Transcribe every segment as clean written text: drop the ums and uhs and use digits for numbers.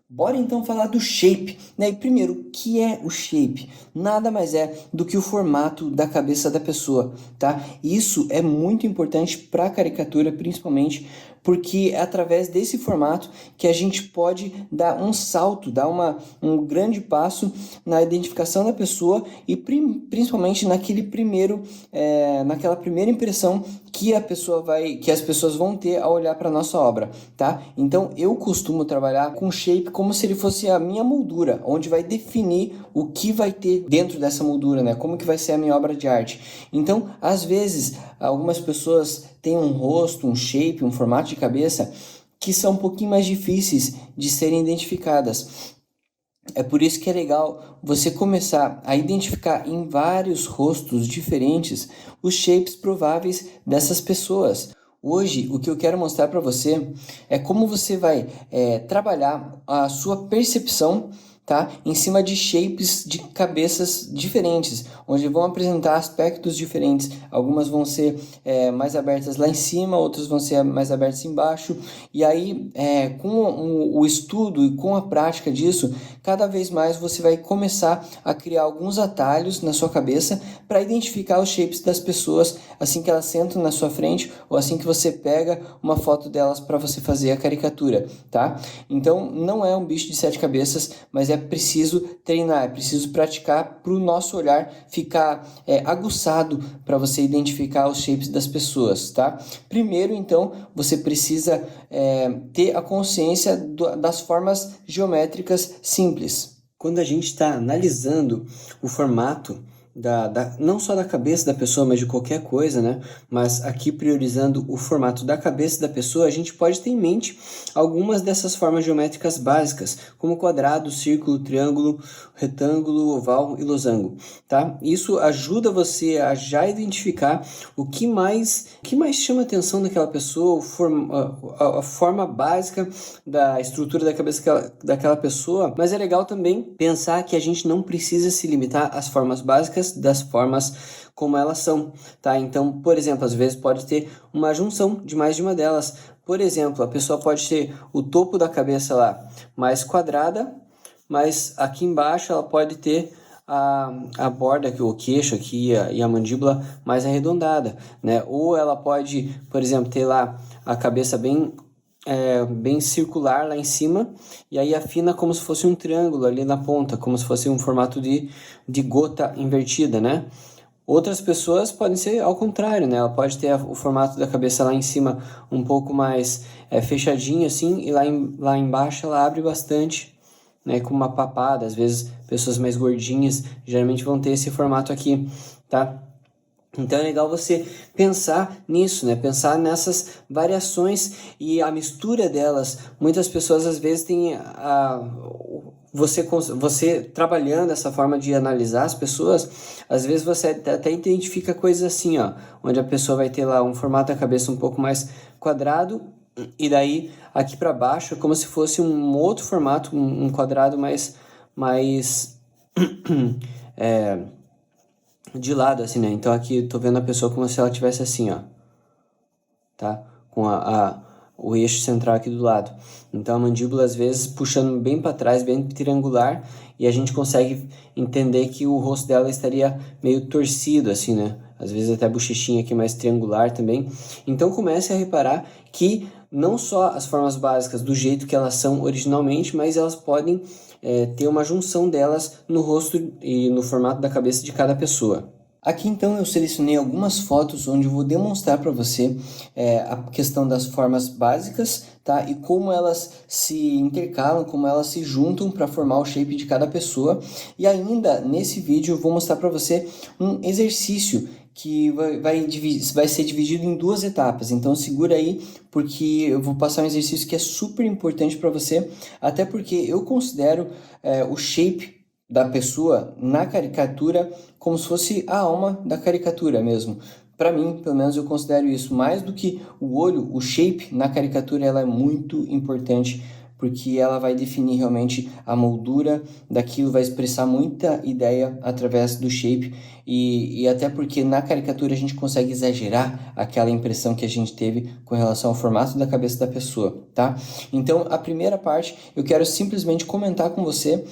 Bora então falar do shape, né? E primeiro, o que é o shape? Nada mais é do que o formato da cabeça da pessoa, tá? Isso é muito importante para a caricatura, principalmente porque é através desse formato que a gente pode dar um salto, dar um grande passo na identificação da pessoa e principalmente naquela primeira impressão que que as pessoas vão ter ao olhar para nossa obra, tá? Então eu costumo trabalhar com shape como se ele fosse a minha moldura, onde vai definir o que vai ter dentro dessa moldura, né? Como que vai ser a minha obra de arte. Então, às vezes, algumas pessoas têm um rosto, um shape, um formato de cabeça que são um pouquinho mais difíceis de serem identificadas. É por isso que é legal você começar a identificar em vários rostos diferentes os shapes prováveis dessas pessoas. Hoje, o que eu quero mostrar para você é como você vai trabalhar a sua percepção, tá? Em cima de shapes de cabeças diferentes, onde vão apresentar aspectos diferentes. Algumas vão ser mais abertas lá em cima, outras vão ser mais abertas embaixo. E aí, com o estudo e com a prática disso, cada vez mais você vai começar a criar alguns atalhos na sua cabeça para identificar os shapes das pessoas assim que elas sentam na sua frente ou assim que você pega uma foto delas para você fazer a caricatura, tá? Então, não é um bicho de sete cabeças, mas é preciso treinar, é preciso praticar para o nosso olhar ficar aguçado para você identificar os shapes das pessoas, tá? Primeiro, então, você precisa ter a consciência das formas geométricas simples. Quando a gente está analisando o formato não só da cabeça da pessoa, mas de qualquer coisa, né? Mas aqui priorizando o formato da cabeça da pessoa, a gente pode ter em mente algumas dessas formas geométricas básicas, como quadrado, círculo, triângulo, retângulo, oval e losango, tá? Isso ajuda você a já identificar o que mais chama a atenção daquela pessoa, a forma básica da estrutura da cabeça daquela pessoa, mas é legal também pensar que a gente não precisa se limitar às formas básicas das formas como elas são, tá? Então, por exemplo, às vezes pode ter uma junção de mais de uma delas. Por exemplo, a pessoa pode ter o topo da cabeça lá mais quadrada, mas aqui embaixo ela pode ter a borda, aqui, o queixo aqui e a mandíbula mais arredondada, né? Ou ela pode, por exemplo, ter lá a cabeça bem circular lá em cima e aí afina como se fosse um triângulo ali na ponta, como se fosse um formato de gota invertida, né? Outras pessoas podem ser ao contrário, né? Ela pode ter o formato da cabeça lá em cima um pouco mais fechadinho assim e lá embaixo ela abre bastante, né? Com uma papada, às vezes pessoas mais gordinhas geralmente vão ter esse formato aqui, tá? Então é legal você pensar nisso, né? Pensar nessas variações e a mistura delas. Muitas pessoas às vezes têm você trabalhando essa forma de analisar as pessoas, às vezes você até identifica coisas assim, ó, onde a pessoa vai ter lá um formato da cabeça um pouco mais quadrado e daí aqui para baixo é como se fosse um outro formato, um quadrado mais de lado, assim, né? Então aqui eu tô vendo a pessoa como se ela tivesse assim, ó, tá? Com o eixo central aqui do lado. Então a mandíbula às vezes puxando bem para trás, bem triangular, e a gente consegue entender que o rosto dela estaria meio torcido, assim, né? Às vezes até a bochechinha aqui mais triangular também. Então comece a reparar que não só as formas básicas do jeito que elas são originalmente, mas elas podem ter uma junção delas no rosto e no formato da cabeça de cada pessoa. Aqui então eu selecionei algumas fotos onde eu vou demonstrar para você a questão das formas básicas, tá? E como elas se intercalam, como elas se juntam para formar o shape de cada pessoa. E ainda nesse vídeo eu vou mostrar para você um exercício que vai ser dividido em duas etapas. Então segura aí, porque eu vou passar um exercício que é super importante para você, até porque eu considero o shape da pessoa na caricatura como se fosse a alma da caricatura mesmo. Para mim, pelo menos eu considero isso mais do que o olho, o shape na caricatura ela é muito importante porque ela vai definir realmente a moldura daquilo, vai expressar muita ideia através do shape e até porque na caricatura a gente consegue exagerar aquela impressão que a gente teve com relação ao formato da cabeça da pessoa, tá? Então, a primeira parte, eu quero simplesmente comentar com você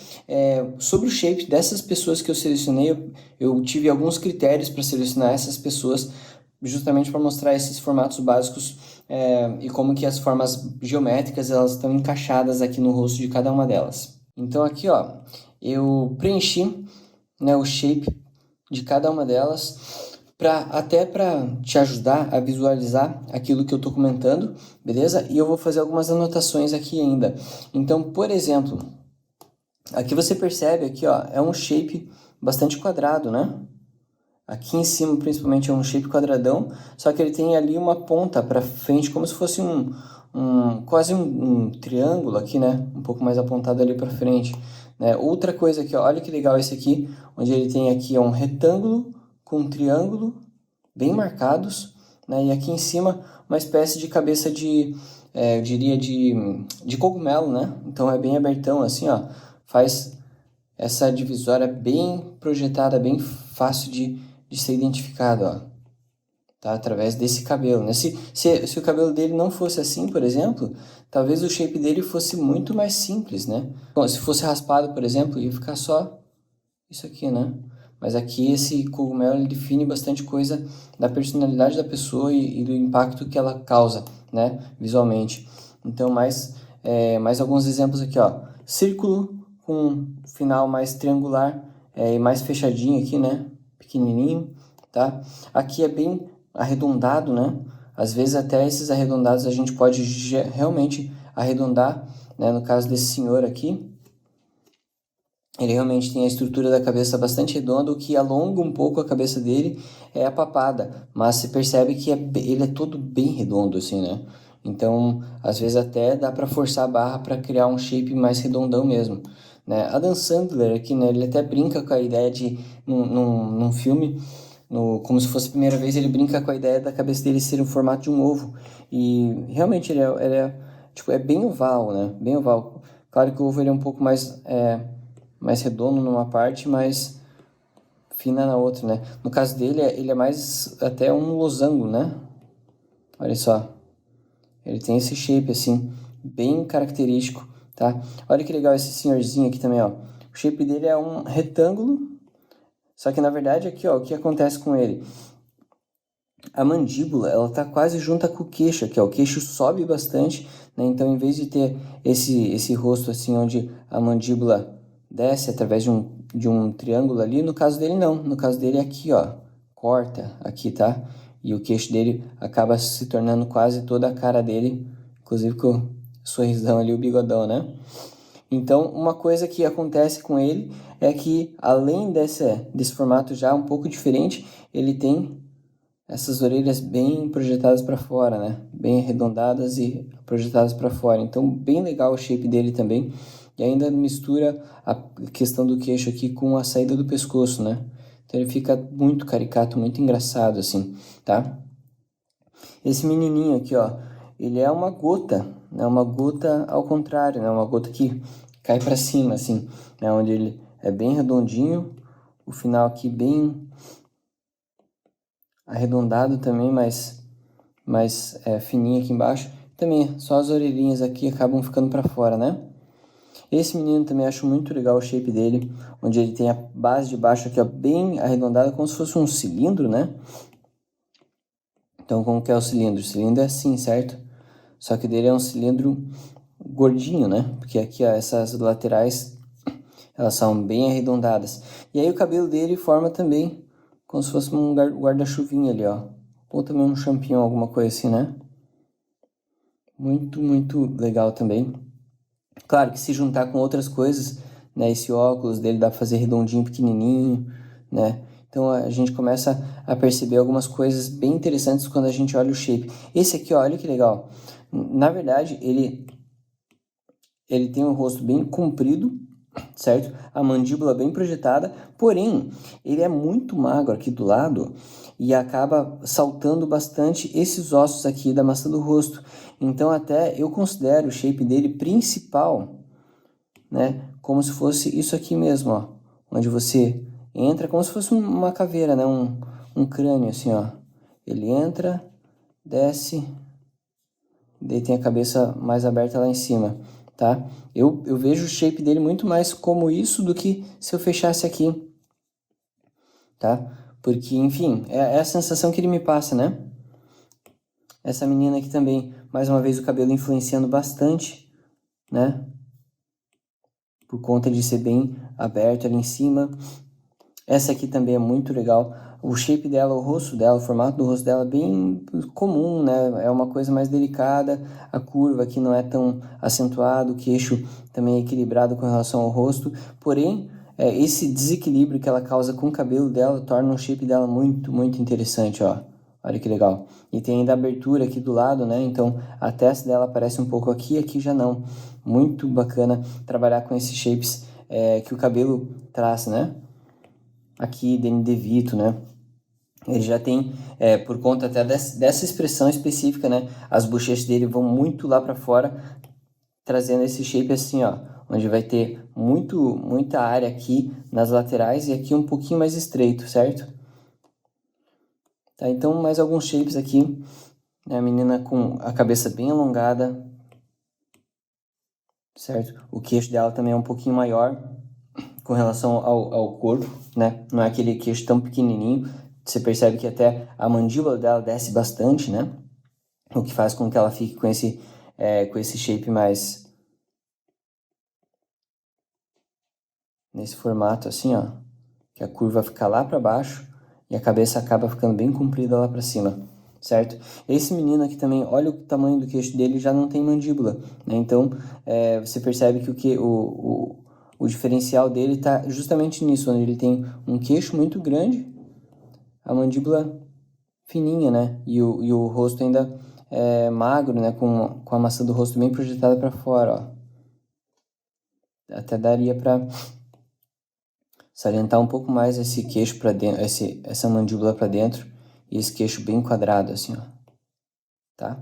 sobre o shape dessas pessoas que eu selecionei. Eu tive alguns critérios para selecionar essas pessoas, justamente para mostrar esses formatos básicos e como que as formas geométricas elas estão encaixadas aqui no rosto de cada uma delas. Então aqui, ó, eu preenchi, né, o shape de cada uma delas até para te ajudar a visualizar aquilo que eu estou comentando, beleza? E eu vou fazer algumas anotações aqui ainda. Então, por exemplo, aqui você percebe aqui, ó, é um shape bastante quadrado, né? Aqui em cima, principalmente, é um shape quadradão, só que ele tem ali uma ponta para frente, como se fosse quase um triângulo aqui, né? Um pouco mais apontado ali para frente, né? Outra coisa aqui, ó, olha que legal esse aqui, onde ele tem aqui um retângulo com um triângulo bem marcados, né? E aqui em cima, uma espécie de cabeça eu diria, de cogumelo, né? Então, é bem abertão, assim, ó, faz essa divisória bem projetada, bem fácil de ser identificado, ó, tá? Através desse cabelo, né? Se o cabelo dele não fosse assim, por exemplo, talvez o shape dele fosse muito mais simples, né? Bom, se fosse raspado, por exemplo, ia ficar só isso aqui, né? Mas aqui esse cogumelo ele define bastante coisa da personalidade da pessoa e do impacto que ela causa, né? Visualmente. Então, mais alguns exemplos aqui, ó. Círculo com final mais triangular e mais fechadinho aqui, né? Pequenininho, tá? Aqui é bem arredondado, né? Às vezes até esses arredondados a gente pode realmente arredondar, né? No caso desse senhor aqui, ele realmente tem a estrutura da cabeça bastante redonda, o que alonga um pouco a cabeça dele é a papada, mas se percebe que ele é todo bem redondo, assim, né? Então, às vezes até dá para forçar a barra para criar um shape mais redondão mesmo, né? Adam Sandler aqui, né, ele até brinca com a ideia de, num filme, como se fosse a primeira vez, ele brinca com a ideia da cabeça dele ser o formato de um ovo, e realmente tipo, é bem oval, né? Bem oval. Claro que o ovo ele é um pouco mais redondo numa parte, mais fina na outra, né? No caso dele, ele é mais até um losango, né? Olha só. Ele tem esse shape, assim, bem característico, tá? Olha que legal esse senhorzinho aqui também, ó. O shape dele é um retângulo, só que na verdade aqui, ó, o que acontece com ele? A mandíbula, ela tá quase junta com o queixo aqui, ó. O queixo sobe bastante, né? Então, em vez de ter esse rosto assim, onde a mandíbula desce através de um triângulo ali, no caso dele não. No caso dele é aqui, ó. Corta aqui, tá? E o queixo dele acaba se tornando quase toda a cara dele, inclusive com o sorrisão ali, o bigodão, né? Então, uma coisa que acontece com ele é que, além desse formato já um pouco diferente, ele tem essas orelhas bem projetadas para fora, né? Bem arredondadas e projetadas para fora. Então, bem legal o shape dele também. E ainda mistura a questão do queixo aqui com a saída do pescoço, né? Então, ele fica muito caricato, muito engraçado, assim, tá? Esse menininho aqui, ó, ele é uma gota, né? Uma gota ao contrário, né? Uma gota que cai para cima, assim, né? Onde ele é bem redondinho, o final aqui bem arredondado também, mais fininho aqui embaixo. Também, só as orelhinhas aqui acabam ficando para fora, né? Esse menino também acho muito legal o shape dele, onde ele tem a base de baixo aqui, ó, bem arredondada, como se fosse um cilindro, né? Então, como que é o cilindro? O cilindro é assim, certo? Só que dele é um cilindro gordinho, né? Porque aqui, ó, essas laterais, elas são bem arredondadas. E aí o cabelo dele forma também como se fosse um guarda-chuvinha ali, ó. Ou também um champignon, alguma coisa assim, né? Muito, muito legal também. Claro que se juntar com outras coisas, né? Esse óculos dele dá pra fazer redondinho, pequenininho, né? Então a gente começa a perceber algumas coisas bem interessantes quando a gente olha o shape. Esse aqui, ó, olha que legal. Na verdade, ele tem um rosto bem comprido, certo? A mandíbula bem projetada, porém, ele é muito magro aqui do lado e acaba saltando bastante esses ossos aqui da maçã do rosto. Então até eu considero o shape dele principal, né, como se fosse isso aqui mesmo, ó, onde você entra como se fosse uma caveira, né, um crânio assim, ó. Ele entra, desce, daí tem a cabeça mais aberta lá em cima, tá? Eu vejo o shape dele muito mais como isso do que se eu fechasse aqui, tá? Porque, enfim, é a sensação que ele me passa, né? Essa menina aqui também, mais uma vez o cabelo influenciando bastante, né? Por conta de ser bem aberto ali em cima. Essa aqui também é muito legal. O shape dela, o rosto dela, o formato do rosto dela é bem comum, né? É uma coisa mais delicada. A curva aqui não é tão acentuada, o queixo também é equilibrado com relação ao rosto. Porém, esse desequilíbrio que ela causa com o cabelo dela torna o shape dela muito, muito interessante, ó. Olha que legal. E tem ainda a abertura aqui do lado, né? Então, a testa dela aparece um pouco aqui, aqui já não. Muito bacana trabalhar com esses shapes que o cabelo traz, né? Aqui, Danny DeVito, né? Ele já tem, por conta até dessa expressão específica, né? As bochechas dele vão muito lá para fora, trazendo esse shape assim, ó. Onde vai ter muita área aqui nas laterais e aqui um pouquinho mais estreito, certo? Tá, então, mais alguns shapes aqui. Né? A menina com a cabeça bem alongada, certo? O queixo dela também é um pouquinho maior com relação ao corpo, né? Não é aquele queixo tão pequenininho. Você percebe que até a mandíbula dela desce bastante, né? O que faz com que ela fique com esse shape mais... nesse formato assim, ó. Que a curva fica lá para baixo e a cabeça acaba ficando bem comprida lá para cima, certo? Esse menino aqui também, olha o tamanho do queixo dele, já não tem mandíbula, né? Então, você percebe que o diferencial dele está justamente nisso, onde ele tem um queixo muito grande, a mandíbula fininha, né? E o rosto ainda magro, né? Com a maçã do rosto bem projetada para fora, ó. Até daria para salientar um pouco mais esse queixo para dentro, essa mandíbula para dentro e esse queixo bem quadrado, assim, ó. Tá?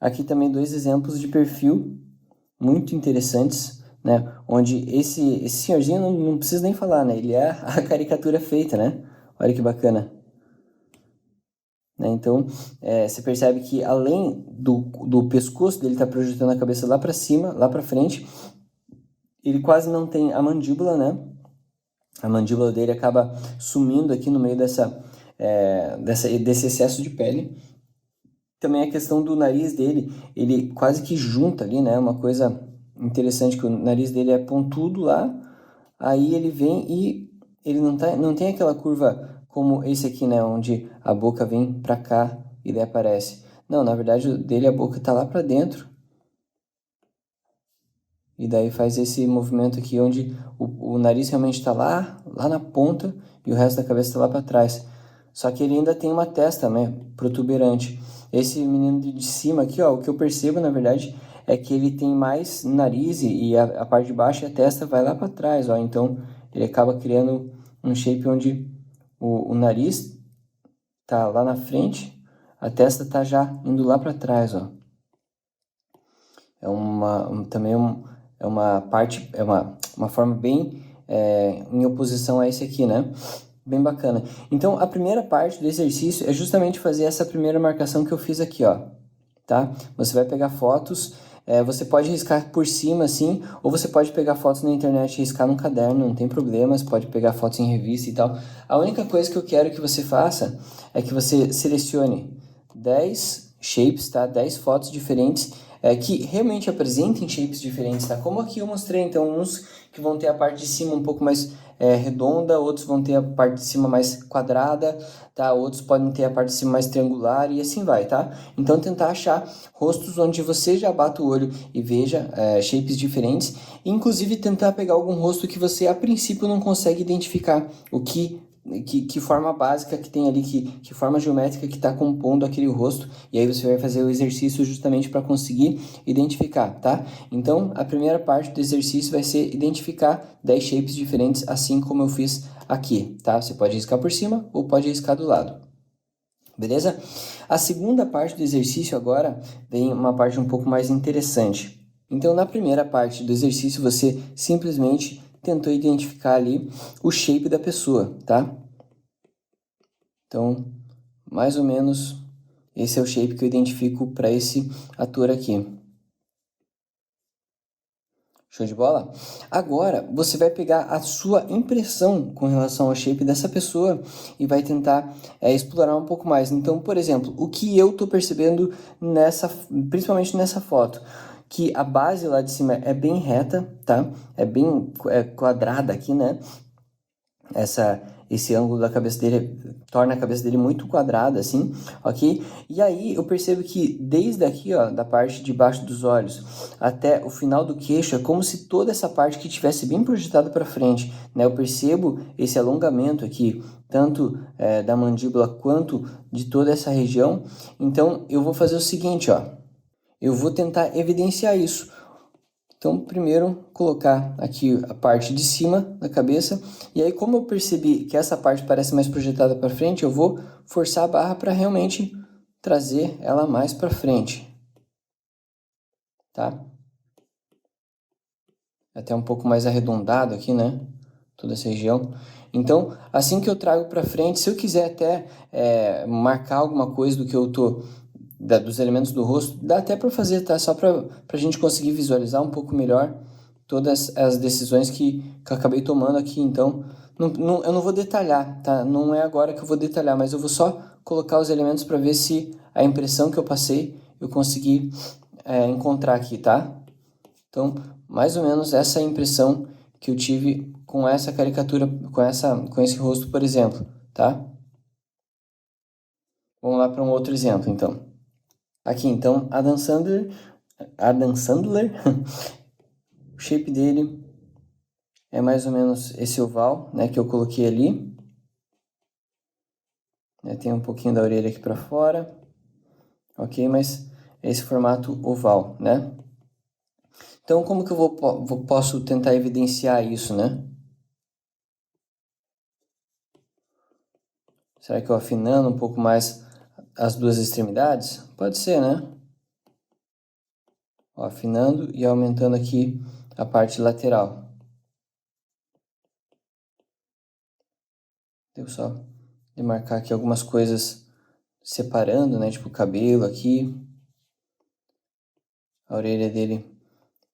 Aqui também dois exemplos de perfil muito interessantes, né? Onde esse senhorzinho não precisa nem falar, né? Ele é a caricatura feita, né? Olha que bacana. Né? Então, você percebe que além do pescoço dele estar projetando a cabeça lá para cima, lá para frente, ele quase não tem a mandíbula, né? A mandíbula dele acaba sumindo aqui no meio desse excesso de pele. Também a questão do nariz dele, ele quase que junta ali, né? Uma coisa interessante que o nariz dele é pontudo lá, aí ele vem e ele não tem aquela curva como esse aqui, né? Onde a boca vem pra cá e daí aparece. Não, na verdade o dele a boca tá lá pra dentro. E daí faz esse movimento aqui onde o nariz realmente está lá na ponta e o resto da cabeça está lá para trás. Só que ele ainda tem uma testa, né, protuberante. Esse menino de cima aqui, ó, o que eu percebo na verdade é que ele tem mais nariz e a parte de baixo e a testa vai lá para trás, ó. Então ele acaba criando um shape onde o nariz tá lá na frente, a testa tá já indo lá para trás, ó. É uma parte, uma forma bem em oposição a esse aqui, né? Bem bacana. Então, a primeira parte do exercício é justamente fazer essa primeira marcação que eu fiz aqui, ó. Tá? Você vai pegar fotos, você pode riscar por cima, assim, ou você pode pegar fotos na internet e riscar num caderno, não tem problema, você pode pegar fotos em revista e tal. A única coisa que eu quero que você faça é que você selecione 10 shapes, tá? 10 fotos diferentes que realmente apresentem shapes diferentes, tá? Como aqui eu mostrei, então, uns que vão ter a parte de cima um pouco mais redonda, outros vão ter a parte de cima mais quadrada, tá? Outros podem ter a parte de cima mais triangular e assim vai, tá? Então, tentar achar rostos onde você já bata o olho e veja shapes diferentes, e inclusive tentar pegar algum rosto que você, a princípio, não consegue identificar o que forma básica que tem ali, que forma geométrica que está compondo aquele rosto, e aí você vai fazer o exercício justamente para conseguir identificar, tá? Então, a primeira parte do exercício vai ser identificar 10 shapes diferentes, assim como eu fiz aqui, tá? Você pode riscar por cima ou pode riscar do lado. Beleza? A segunda parte do exercício agora vem uma parte um pouco mais interessante. Então, na primeira parte do exercício, você simplesmente tentou identificar ali o shape da pessoa, tá? Então, mais ou menos, esse é o shape que eu identifico para esse ator aqui. Show de bola? Agora, você vai pegar a sua impressão com relação ao shape dessa pessoa e vai tentar explorar um pouco mais. Então, por exemplo, o que eu estou percebendo principalmente nessa foto, que a base lá de cima é bem reta, tá? É bem quadrada aqui, né? Esse ângulo da cabeça dele torna a cabeça dele muito quadrada, assim, ok? E aí eu percebo que desde aqui, ó, da parte de baixo dos olhos até o final do queixo, é como se toda essa parte aqui tivesse bem projetada para frente, né? Eu percebo esse alongamento aqui, tanto da mandíbula quanto de toda essa região. Então eu vou fazer o seguinte, ó, eu vou tentar evidenciar isso. Então, primeiro, colocar aqui a parte de cima da cabeça. E aí, como eu percebi que essa parte parece mais projetada para frente, eu vou forçar a barra para realmente trazer ela mais para frente. Tá? Até um pouco mais arredondado aqui, né? Toda essa região. Então, assim que eu trago para frente, se eu quiser até marcar alguma coisa do que eu tô dos elementos do rosto, dá até para fazer, tá? Só para a gente conseguir visualizar um pouco melhor todas as decisões que eu acabei tomando aqui. Então, eu não vou detalhar, tá? Não é agora que eu vou detalhar, mas eu vou só colocar os elementos para ver se a impressão que eu passei eu consegui encontrar aqui, tá? Então, mais ou menos essa impressão que eu tive com essa caricatura, com esse rosto, por exemplo, tá? Vamos lá para um outro exemplo, então. Aqui, então, Adam Sandler, o shape dele é mais ou menos esse oval, né, que eu coloquei ali. Tem um pouquinho da orelha aqui para fora, ok? Mas é esse formato oval, né? Então, como que eu posso tentar evidenciar isso, né? Será que eu afinando um pouco mais as duas extremidades? Pode ser, né? Ó, afinando e aumentando aqui a parte lateral. Deu só demarcar aqui algumas coisas separando, né? Tipo o cabelo aqui. A orelha dele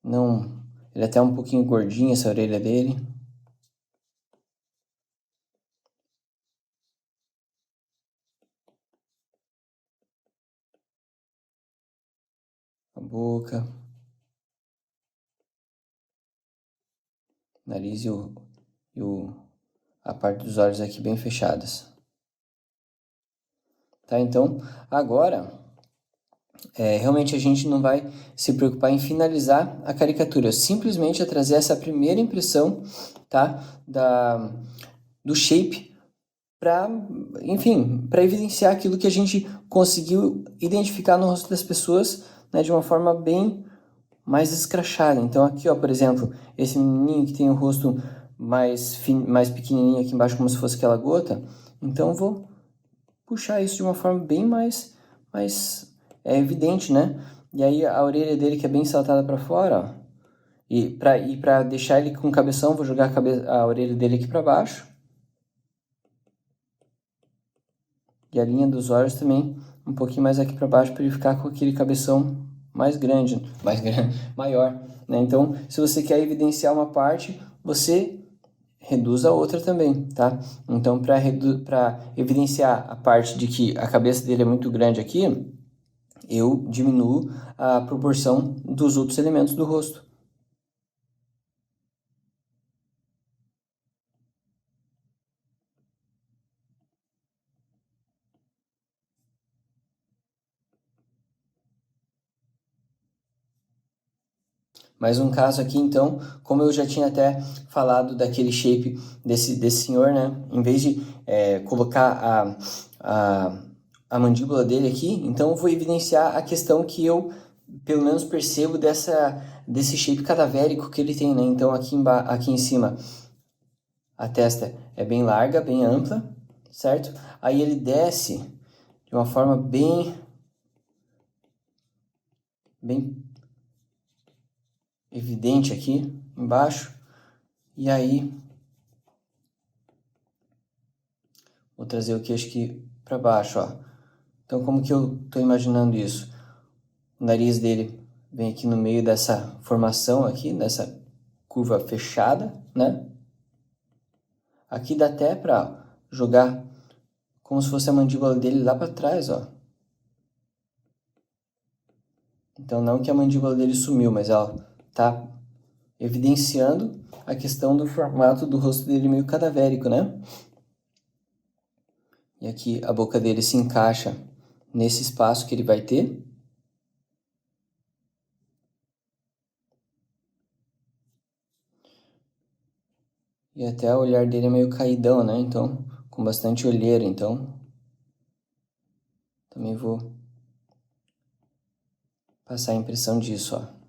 não... Ele é até um pouquinho gordinho, essa orelha dele. A boca. Nariz a parte dos olhos aqui bem fechadas. Tá? Então, agora, realmente a gente não vai se preocupar em finalizar a caricatura. Simplesmente é trazer essa primeira impressão, tá? Do shape para, enfim, para evidenciar aquilo que a gente conseguiu identificar no rosto das pessoas, né, de uma forma bem mais escrachada. Então aqui, ó, por exemplo, esse menininho que tem o rosto mais pequenininho aqui embaixo, como se fosse aquela gota. Então eu vou puxar isso de uma forma bem mais evidente, né? E aí a orelha dele que é bem saltada para fora, ó. E para deixar ele com cabeção, vou jogar a orelha dele aqui para baixo. E a linha dos olhos também um pouquinho mais aqui para baixo para ele ficar com aquele cabeção maior, né? Então, se você quer evidenciar uma parte, você reduz a outra também, tá? Então, para evidenciar a parte de que a cabeça dele é muito grande aqui, eu diminuo a proporção dos outros elementos do rosto. Mais um caso aqui, então, como eu já tinha até falado daquele shape desse senhor, né? Em vez de colocar a mandíbula dele aqui, então eu vou evidenciar a questão que eu, pelo menos, percebo desse shape cadavérico que ele tem, né? Então, aqui em cima, a testa é bem larga, bem ampla, certo? Aí ele desce de uma forma bem evidente aqui embaixo. E aí, vou trazer o queixo aqui para baixo, ó. Então, como que eu tô imaginando isso? O nariz dele vem aqui no meio dessa formação aqui, dessa curva fechada, né? Aqui dá até para jogar como se fosse a mandíbula dele lá para trás, ó. Então, não que a mandíbula dele sumiu, mas ela tá evidenciando a questão do formato do rosto dele meio cadavérico, né? E aqui a boca dele se encaixa nesse espaço que ele vai ter. E até o olhar dele é meio caidão, né? Então, com bastante olheira, então também vou passar a impressão disso, ó.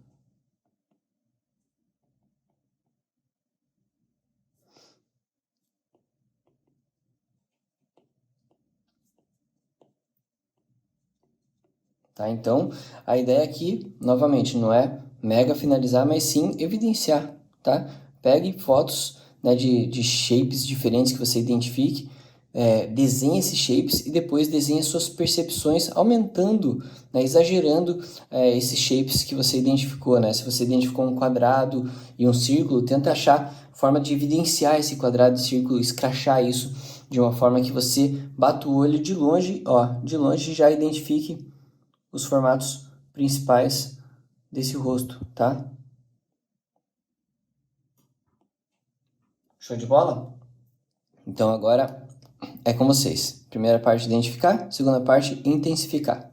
Tá? Então, a ideia aqui, novamente, não é mega finalizar, mas sim evidenciar, tá? Pegue fotos, né, de shapes diferentes que você identifique, desenhe esses shapes e depois desenhe suas percepções, aumentando, né, exagerando esses shapes que você identificou, né? Se você identificou um quadrado e um círculo, tenta achar forma de evidenciar esse quadrado e círculo, escrachar isso de uma forma que você bata o olho de longe, ó, de longe já identifique os formatos principais desse rosto, tá? Show de bola? Então agora é com vocês. Primeira parte, identificar. Segunda parte, intensificar.